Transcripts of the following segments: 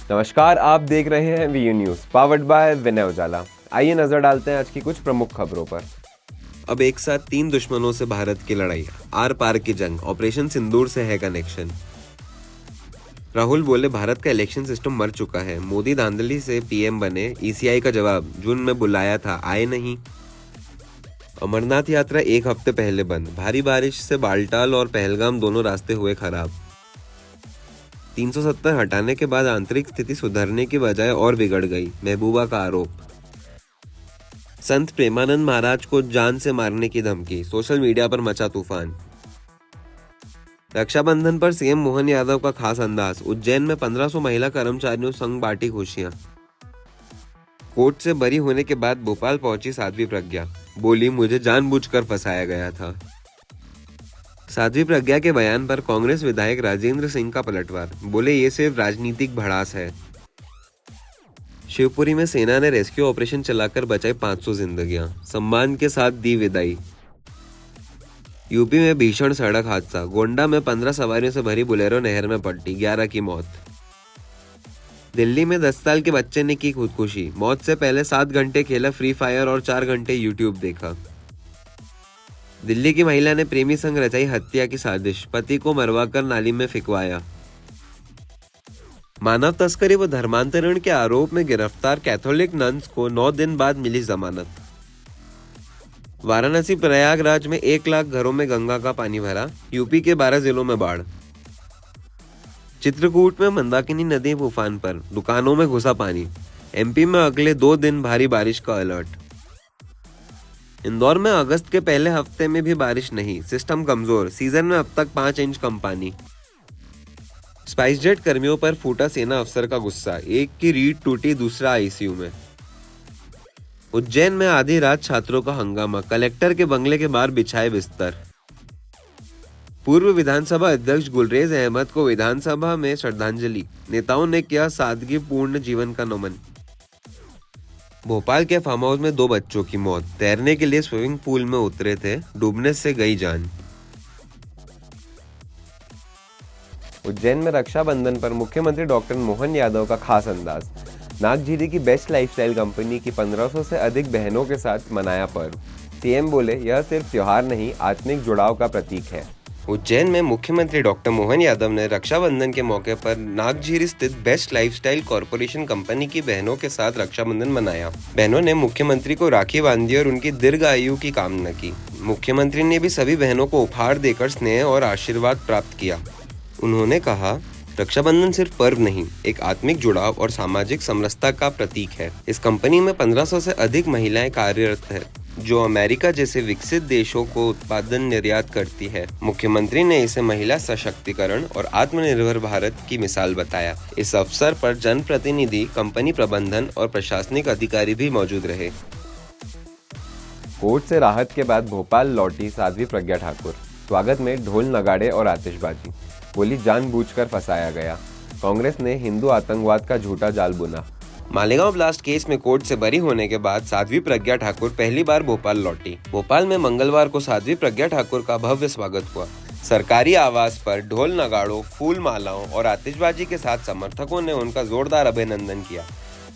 नमस्कार, आप देख रहे हैं वीयू न्यूज पावर्ड बाय विनय उजाला। आइए नजर डालते हैं आज की कुछ प्रमुख खबरों पर। अब एक साथ 3 दुश्मनों से भारत की लड़ाई, आर पार की जंग, ऑपरेशन सिंदूर से है कनेक्शन। राहुल बोले भारत का इलेक्शन सिस्टम मर चुका है। मोदी धांधली से पीएम बने, ईसीआई का जवाब जून में बुलाया था, आए नहीं। अमरनाथ यात्रा एक हफ्ते पहले बंद, भारी बारिश से बालटाल और पहलगाम दोनों रास्ते हुए खराब। 370 हटाने के बाद आंतरिक स्थिति सुधरने की बजाय और बिगड़ गई, महबूबा का आरोप। संत प्रेमानंद महाराज को जान से मारने की धमकी, सोशल मीडिया पर मचा तूफान। रक्षाबंधन पर सीएम मोहन यादव का खास अंदाज, उज्जैन में 1500 महिला कर्मचारियों संग बांटी खुशियां। कोर्ट से बरी होने के बाद भोपाल पहुंची साध्वी प्रज्ञा, बोली मुझे जानबूझकर फंसाया गया था। साध्वी प्रज्ञा के बयान पर कांग्रेस विधायक राजेंद्र सिंह का पलटवार, बोले ये सिर्फ राजनीतिक भड़ास है। शिवपुरी में सेना ने रेस्क्यू ऑपरेशन चलाकर बचाई 500 जिंदगियां, सम्मान के साथ दी विदाई। यूपी में भीषण सड़क हादसा, गोंडा में 15 सवारियों से भरी बुलेरो नहर में पलटी, 11 की मौत। दिल्ली में 10 साल के बच्चे ने की खुदकुशी, मौत से पहले 7 घंटे खेला फ्री फायर और 4 घंटे यूट्यूब देखा। दिल्ली की महिला ने प्रेमी संग रचाई हत्या की साजिश, पति को मरवाकर नाली में फिकवाया। मानव तस्करी व धर्मांतरण के आरोप में गिरफ्तार कैथोलिक नन्स को 9 दिन बाद मिली जमानत। वाराणसी प्रयागराज में 1 लाख घरों में गंगा का पानी भरा, यूपी के 12 जिलों में बाढ़। चित्रकूट में मंदाकिनी नदी उफान पर, दुकानों में घुसा पानी। एमपी में अगले 2 दिन भारी बारिश का अलर्ट। इंदौर में अगस्त के पहले हफ्ते में भी बारिश नहीं, सिस्टम कमजोर, सीजन में अब तक 5 इंच कम पानी। स्पाइसजेट कर्मियों पर फूटा सेना अफसर का गुस्सा, एक की रीढ़ टूटी, दूसरा आईसीयू में। उज्जैन में आधी रात छात्रों का हंगामा, कलेक्टर के बंगले के बाहर बिछाए बिस्तर। पूर्व विधानसभा अध्यक्ष गुलरेज अहमद को विधानसभा में श्रद्धांजलि, नेताओं ने किया सादगी पूर्ण जीवन का नमन। भोपाल के फार्म हाउस में 2 बच्चों की मौत, तैरने के लिए स्विमिंग पूल में उतरे थे, डूबने से गई जान। उज्जैन में रक्षाबंधन पर मुख्यमंत्री डॉक्टर मोहन यादव का खास अंदाज, नागझीरी की बेस्ट लाइफस्टाइल कंपनी की 1500 से अधिक बहनों के साथ मनाया पर्व। सीएम बोले यह सिर्फ त्योहार नहीं, आत्मिक जुड़ाव का प्रतीक है। उज्जैन में मुख्यमंत्री डॉक्टर मोहन यादव ने रक्षाबंधन के मौके पर नागझीरी स्थित बेस्ट लाइफस्टाइल कॉरपोरेशन कंपनी की बहनों के साथ रक्षाबंधन मनाया। बहनों ने मुख्यमंत्री को राखी बांधी और उनकी दीर्घ आयु की कामना की। मुख्यमंत्री ने भी सभी बहनों को उपहार देकर स्नेह और आशीर्वाद प्राप्त किया। उन्होंने कहा, रक्षाबंधन सिर्फ पर्व नहीं, एक आत्मिक जुड़ाव और सामाजिक समरसता का प्रतीक है। इस कंपनी में 1500 से अधिक महिलाएं कार्यरत हैं, जो अमेरिका जैसे विकसित देशों को उत्पादन निर्यात करती है। मुख्यमंत्री ने इसे महिला सशक्तिकरण और आत्मनिर्भर भारत की मिसाल बताया। इस अवसर पर जनप्रतिनिधि, कंपनी प्रबंधन और प्रशासनिक अधिकारी भी मौजूद रहे। कोर्ट से राहत के बाद भोपाल लौटी साध्वी प्रज्ञा ठाकुर, स्वागत में ढोल नगाड़े और आतिशबाजी, बोली जानबूझकर फंसाया गया। कांग्रेस ने हिंदू आतंकवाद का झूठा जाल बुना। मालेगांव ब्लास्ट केस में कोर्ट से बरी होने के बाद साध्वी प्रज्ञा ठाकुर पहली बार भोपाल लौटी। भोपाल में मंगलवार को साध्वी प्रज्ञा ठाकुर का भव्य स्वागत हुआ। सरकारी आवास पर ढोल नगाड़ों, फूल मालाओं और आतिशबाजी के साथ समर्थकों ने उनका जोरदार अभिनंदन किया।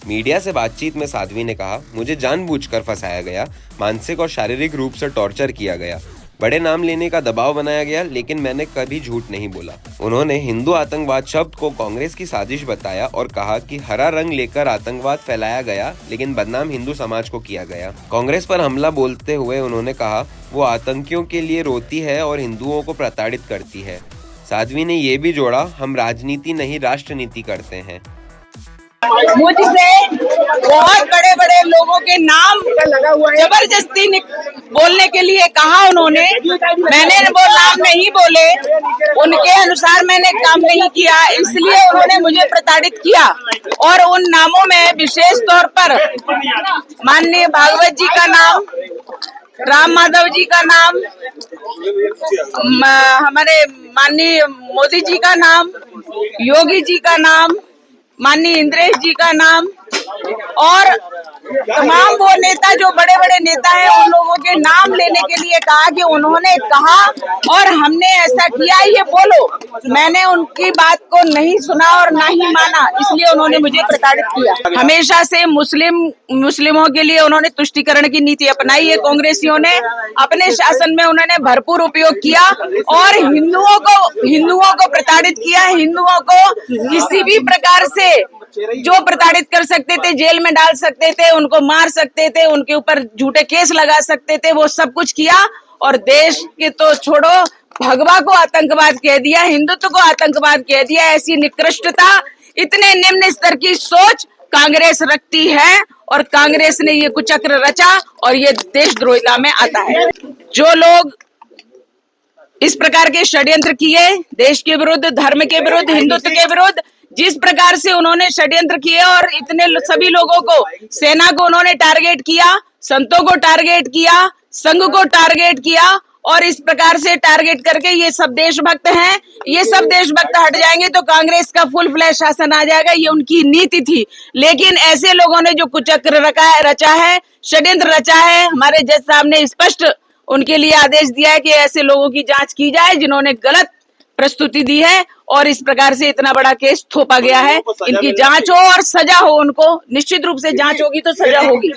मीडिया से बातचीत में साध्वी ने कहा, मुझे जानबूझकर फंसाया गया, मानसिक और शारीरिक रूप से टॉर्चर किया गया, बड़े नाम लेने का दबाव बनाया गया, लेकिन मैंने कभी झूठ नहीं बोला। उन्होंने हिंदू आतंकवाद शब्द को कांग्रेस की साजिश बताया और कहा कि हरा रंग लेकर आतंकवाद फैलाया गया, लेकिन बदनाम हिंदू समाज को किया गया। कांग्रेस पर हमला बोलते हुए उन्होंने कहा, वो आतंकियों के लिए रोती है और हिंदुओं को प्रताड़ित करती है। साध्वी ने ये भी जोड़ा, हम राजनीति नहीं राष्ट्रनीति करते हैं। मुझसे बहुत बड़े बड़े लोगों के नाम जबरदस्ती बोलने के लिए कहा उन्होंने, मैंने वो नाम नहीं बोले, उनके अनुसार मैंने काम नहीं किया, इसलिए उन्होंने मुझे प्रताड़ित किया। और उन नामों में विशेष तौर पर माननीय भागवत जी का नाम, राम माधव जी का नाम, हमारे माननीय मोदी जी का नाम, योगी जी का नाम, माननीय इंद्रेश जी का नाम, और तमाम वो नेता जो बड़े बड़े नेता हैं उन लोगों के नाम लेने के लिए कहा कि उन्होंने कहा और हमने ऐसा किया, ये बोलो। मैंने उनकी बात को नहीं सुना और ना ही माना, इसलिए उन्होंने मुझे प्रताड़ित किया। हमेशा से मुस्लिमों के लिए उन्होंने तुष्टीकरण की नीति अपनाई है। कांग्रेसियों ने अपने शासन में उन्होंने भरपूर उपयोग किया और हिंदुओं को प्रताड़ित किया। हिंदुओं को किसी भी प्रकार से जो प्रताड़ित कर सकते थे, जेल में डाल सकते थे, उनको मार सकते थे, उनके ऊपर झूठे केस लगा सकते थे, वो सब कुछ किया। और देश के तो छोड़ो, भगवा को आतंकवाद कह दिया, हिंदुत्व को आतंकवाद कह दिया। ऐसी निकृष्टता, इतने निम्न स्तर की सोच कांग्रेस रखती है और कांग्रेस ने ये कुचक्र रचा और ये देशद्रोहिता में आता है। जो लोग इस प्रकार के षड्यंत्र किए, देश के विरुद्ध, धर्म के विरुद्ध, हिंदुत्व के विरुद्ध, जिस प्रकार से उन्होंने षड्यंत्र किए और इतने सभी लोगों को, सेना को उन्होंने टारगेट किया, संतों को टारगेट किया, संघ को टारगेट किया और इस प्रकार से टारगेट करके ये सब देशभक्त हैं। ये सब देशभक्त हट जाएंगे तो कांग्रेस का फुल फ्लैश शासन आ जाएगा, ये उनकी नीति थी। लेकिन ऐसे लोगों ने जो कुचक्र रचा है, षड्यंत्र रचा है, हमारे जज साहब ने स्पष्ट उनके लिए आदेश दिया है कि ऐसे लोगों की जांच की जाए जिन्होंने गलत प्रस्तुति दी है और इस प्रकार से इतना बड़ा केस थोपा गया है। इनकी जांच हो और सजा हो, उनको निश्चित रूप से जांच होगी तो सजा होगी।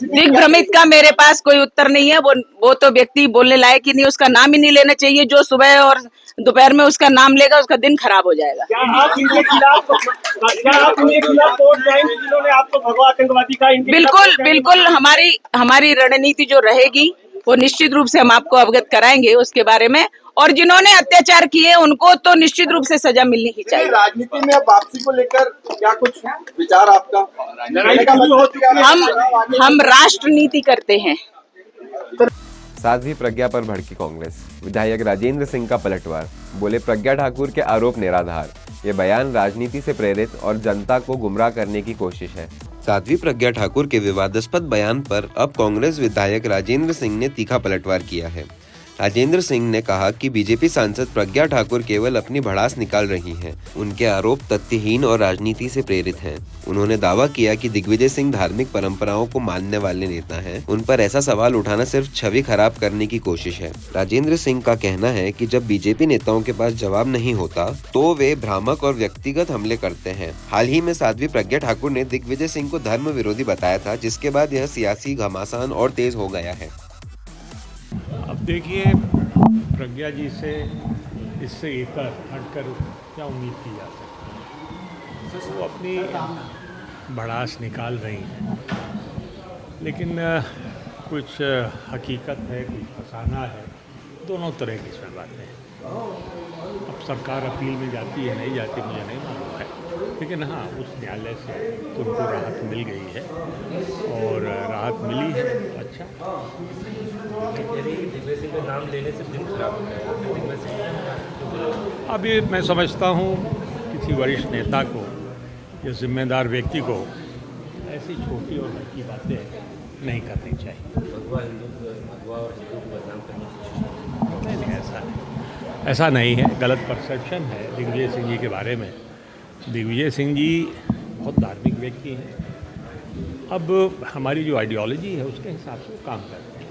दिग्भ्रमित का मेरे पास कोई उत्तर नहीं है। वो तो व्यक्ति बोलने लायक ही नहीं, उसका नाम ही नहीं लेना चाहिए। जो सुबह और दोपहर में उसका नाम लेगा उसका दिन खराब हो जाएगा। बिल्कुल हमारी रणनीति जो रहेगी वो निश्चित रूप से हम आपको अवगत कराएंगे उसके बारे में। और जिन्होंने अत्याचार किए उनको तो निश्चित रूप से सजा मिलनी ही चाहिए। राजनीति में वापसी को लेकर क्या कुछ विचार आपका? हम राष्ट्रनीति करते हैं। साध्वी प्रज्ञा पर भड़की कांग्रेस, विधायक राजेंद्र सिंह का पलटवार, बोले प्रज्ञा ठाकुर के आरोप निराधार। ये बयान राजनीति से प्रेरित और जनता को गुमराह करने की कोशिश है। साध्वी प्रज्ञा ठाकुर के विवादास्पद बयान पर अब कांग्रेस विधायक राजेंद्र सिंह ने तीखा पलटवार किया है। राजेंद्र सिंह ने कहा कि बीजेपी सांसद प्रज्ञा ठाकुर केवल अपनी भड़ास निकाल रही हैं। उनके आरोप तथ्यहीन और राजनीति से प्रेरित हैं। उन्होंने दावा किया कि दिग्विजय सिंह धार्मिक परंपराओं को मानने वाले नेता हैं। उन पर ऐसा सवाल उठाना सिर्फ छवि खराब करने की कोशिश है। राजेंद्र सिंह का कहना है कि जब बीजेपी नेताओं के पास जवाब नहीं होता तो वे भ्रामक और व्यक्तिगत हमले करते हैं। हाल ही में साध्वी प्रज्ञा ठाकुर ने दिग्विजय सिंह को धर्म विरोधी बताया था, जिसके बाद यह सियासी घमासान और तेज हो गया है। अब देखिए, प्रज्ञा जी से इससे एकर हटकर क्या उम्मीद की जा सकती है। वो अपनी भड़ास निकाल रही हैं, लेकिन कुछ हकीकत है, कुछ फसाना है, दोनों तरह की इसमें बातें हैं। अब सरकार अपील में जाती है नहीं जाती मुझे नहीं मालूम है, लेकिन हाँ, उस न्यायालय से तो उनको राहत मिल गई है और राहत मिली है। अच्छा, नाम लेने से दिन खराब हो गया। अभी मैं समझता हूँ किसी वरिष्ठ नेता को या जिम्मेदार व्यक्ति को ऐसी छोटी और हल्की बातें नहीं करनी चाहिए। भगवा और हिंदू को बदनाम करने की कोशिश नहीं, ऐसा नहीं है। गलत परसेप्शन है दिग्विजय सिंह जी के बारे में। दिग्विजय सिंह जी बहुत धार्मिक व्यक्ति हैं। अब हमारी जो आइडियोलॉजी है उसके हिसाब से काम करते हैं।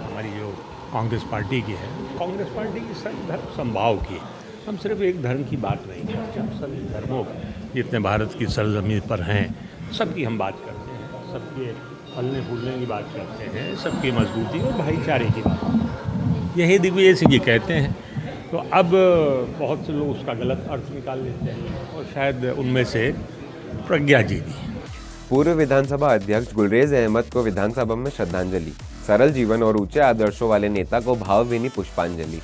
हमारी जो कांग्रेस पार्टी की है, कांग्रेस पार्टी की सर्व धर्म संभाव की है। हम सिर्फ एक धर्म की बात नहीं करते, हम सभी धर्मों जितने भारत की सरजमीन पर हैं सबकी हम बात करते हैं, सबके फलने फूलने की बात करते हैं, सबकी मजबूती और भाईचारे की बात। यही दिग्विजय सिंह जी कहते हैं। तो अब बहुत से लोग उसका गलत अर्थ निकाल लेते हैं और शायद उनमें से प्रज्ञा जी भी। पूर्व विधानसभा अध्यक्ष गुलरेज अहमद को विधानसभा में श्रद्धांजलि, सरल जीवन और ऊंचे आदर्शों वाले नेता को भावभीनी पुष्पांजलि।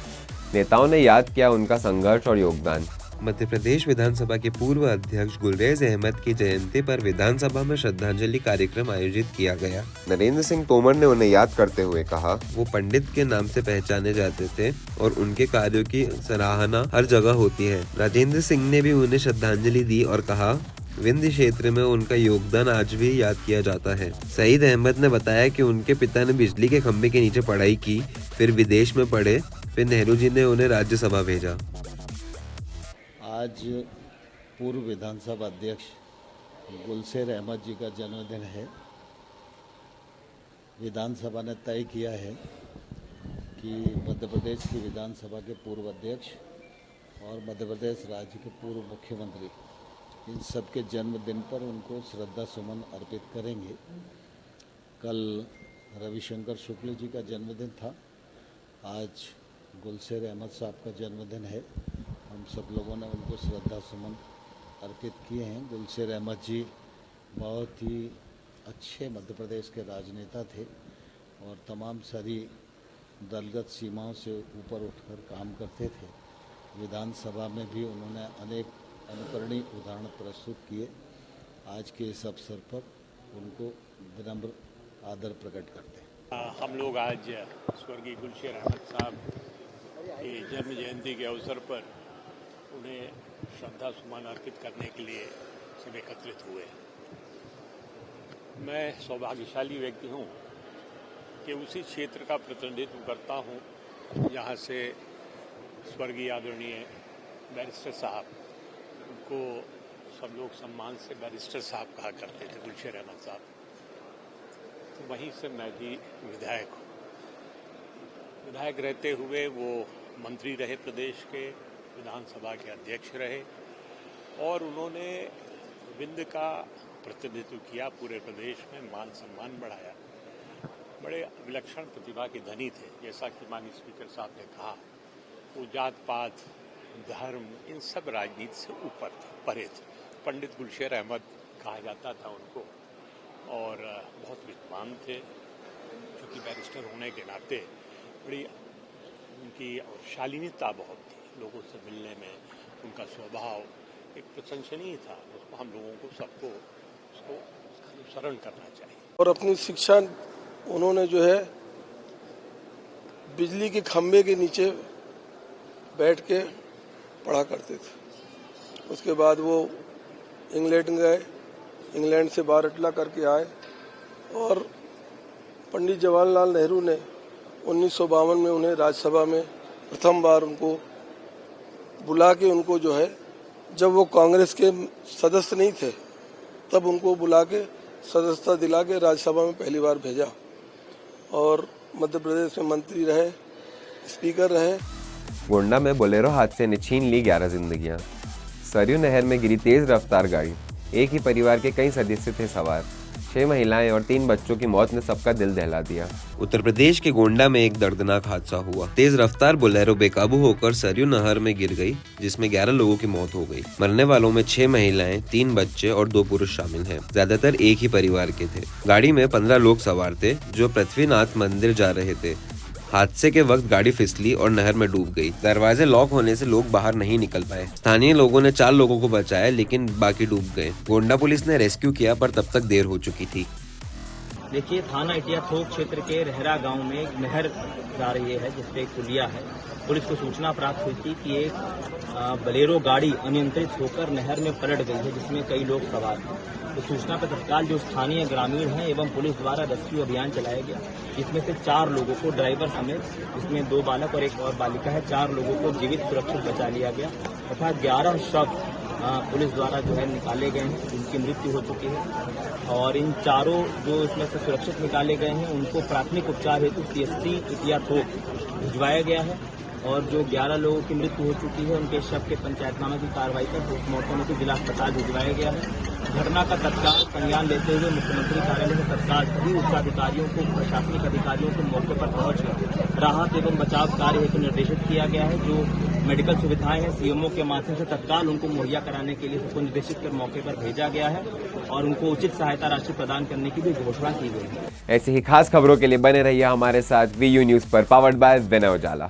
नेताओं ने याद किया उनका संघर्ष और योगदान। मध्य प्रदेश विधानसभा के पूर्व अध्यक्ष गुलरेज अहमद की जयंती पर विधानसभा में श्रद्धांजलि कार्यक्रम आयोजित किया गया। नरेंद्र सिंह तोमर ने उन्हें याद करते हुए कहा, वो पंडित के नाम से पहचाने जाते थे और उनके कार्यों की सराहना हर जगह होती है। राजेंद्र सिंह ने भी उन्हें श्रद्धांजलि दी और कहा, विंध्य क्षेत्र में उनका योगदान आज भी याद किया जाता है। सईद अहमद ने बताया कि उनके पिता ने बिजली के खंभे के नीचे पढ़ाई की, फिर विदेश में पढ़े, फिर नेहरू जी ने उन्हें राज्यसभा भेजा। आज पूर्व विधानसभा अध्यक्ष गुलशेर अहमद जी का जन्मदिन है। विधानसभा ने तय किया है कि मध्य प्रदेश की विधानसभा के पूर्व अध्यक्ष और मध्य प्रदेश राज्य के पूर्व मुख्यमंत्री इन सब के जन्मदिन पर उनको श्रद्धा सुमन अर्पित करेंगे। कल रविशंकर शुक्ल जी का जन्मदिन था, आज गुलशेर अहमद साहब का जन्मदिन है। हम सब लोगों ने उनको श्रद्धा सुमन अर्पित किए हैं। गुलशेर अहमद जी बहुत ही अच्छे मध्य प्रदेश के राजनेता थे और तमाम सारी दलगत सीमाओं से ऊपर उठकर काम करते थे। विधानसभा में भी उन्होंने अनेक अनुकरणीय उदाहरण प्रस्तुत किए। आज के इस अवसर पर उनको विनम्र आदर प्रकट करते हैं। हम लोग आज स्वर्गीय गुलशेर अहमद साहब की जन्म जयंती के अवसर पर उन्हें श्रद्धा सुमन अर्पित करने के लिए सब एकत्रित हुए। मैं सौभाग्यशाली व्यक्ति हूँ कि उसी क्षेत्र का प्रतिनिधित्व करता हूँ जहाँ से स्वर्गीय आदरणीय बैरिस्टर साहब, उनको सब लोग सम्मान से बैरिस्टर साहब कहा करते थे, गुलशेर अहमद साहब। तो वहीं से मैं भी विधायक हूँ। विधायक रहते हुए वो मंत्री रहे, प्रदेश के विधानसभा के अध्यक्ष रहे और उन्होंने विंध्य का प्रतिनिधित्व किया, पूरे प्रदेश में मान सम्मान बढ़ाया। बड़े विलक्षण प्रतिभा के धनी थे। जैसा कि माननीय स्पीकर साहब ने कहा, वो जात पात, धर्म, इन सब राजनीति से ऊपर थे, परे थे। पंडित गुलशेर अहमद कहा जाता था उनको और बहुत विद्वान थे, क्योंकि बैरिस्टर होने के नाते बड़ी उनकी शालीनता बहुत थी। लोगों से मिलने में उनका स्वभाव एक प्रशंसनीय था। उसको हम लोगों को सबको उसका अनुसरण करना चाहिए। और अपनी शिक्षा उन्होंने जो है बिजली के खंभे के नीचे बैठ के पढ़ा करते थे। उसके बाद वो इंग्लैंड गए, इंग्लैंड से बारटला करके आए और पंडित जवाहरलाल नेहरू ने 1952 में उन्हें राज्यसभा में प्रथम बार उनको बुला के उनको जो है, जब वो कांग्रेस के सदस्य नहीं थे तब उनको बुला के सदस्यता दिला के राज्यसभा में पहली बार भेजा और मध्य प्रदेश में मंत्री रहे, स्पीकर रहे। गोंडा में बोलेरो हादसे ने छीन ली 11 जिंदगियां। सरयू नहर में गिरी तेज रफ्तार गाड़ी, एक ही परिवार के कई सदस्य थे सवार। 6 महिलाएं और 3 बच्चों की मौत ने सबका दिल दहला दिया। उत्तर प्रदेश के गोंडा में एक दर्दनाक हादसा हुआ। तेज रफ्तार बोलेरो बेकाबू होकर सरयू नहर में गिर गई, जिसमें 11 लोगों की मौत हो गई। मरने वालों में 6 महिलाएं, 3 बच्चे और 2 पुरुष शामिल हैं। ज्यादातर एक ही परिवार के थे। गाड़ी में 15 लोग सवार थे जो पृथ्वीनाथ मंदिर जा रहे थे। हादसे के वक्त गाड़ी फिसली और नहर में डूब गई। दरवाजे लॉक होने से लोग बाहर नहीं निकल पाए। स्थानीय लोगों ने 4 लोगों को बचाया, लेकिन बाकी डूब गए। गोंडा पुलिस ने रेस्क्यू किया, पर तब तक देर हो चुकी थी। देखिए, थाना इटिया थोक क्षेत्र के रहरा गांव में एक नहर जा रही है, जिसपे एक पुलिया है। पुलिस को सूचना प्राप्त हुई थी कि एक बलेरो गाड़ी अनियंत्रित होकर नहर में पलट गई है, जिसमें कई लोग सवार थे। तो सूचना पर तत्काल जो स्थानीय ग्रामीण हैं एवं पुलिस द्वारा रेस्क्यू अभियान चलाया गया, जिसमें से 4 लोगों को, ड्राइवर समेत, इसमें 2 बालक और एक और बालिका है, 4 लोगों को जीवित सुरक्षित बचा लिया गया तथा 11 शव पुलिस द्वारा जो है निकाले गए हैं, जिनकी मृत्यु हो चुकी है। और इन चारों जो इसमें से सुरक्षित निकाले गए हैं, उनको प्राथमिक उपचार हेतु CHC इटिया थोक भिजवाया गया है और जो 11 लोगों की मृत्यु हो चुकी है, उनके शव के पंचायतनामा की कार्रवाई कर पोस्टमार्टम को जिला अस्पताल भिजवाया गया है। घटना का तत्काल संज्ञान लेते हुए मुख्यमंत्री कार्यालय से तत्काल सभी उच्चाधिकारियों को, प्रशासनिक अधिकारियों को मौके पर पहुंचकर राहत एवं बचाव कार्य हेतु निर्देशित किया गया है। जो मेडिकल सुविधाएं हैं, CMO के माध्यम से तत्काल उनको मुहैया कराने के लिए सबको निर्देशित कर मौके पर भेजा गया है और उनको उचित सहायता राशि प्रदान करने की भी घोषणा की गई है। ऐसी ही खास खबरों के लिए बने रहिए हमारे साथ VU न्यूज पर, पावर्ड बाय विनय उजाला।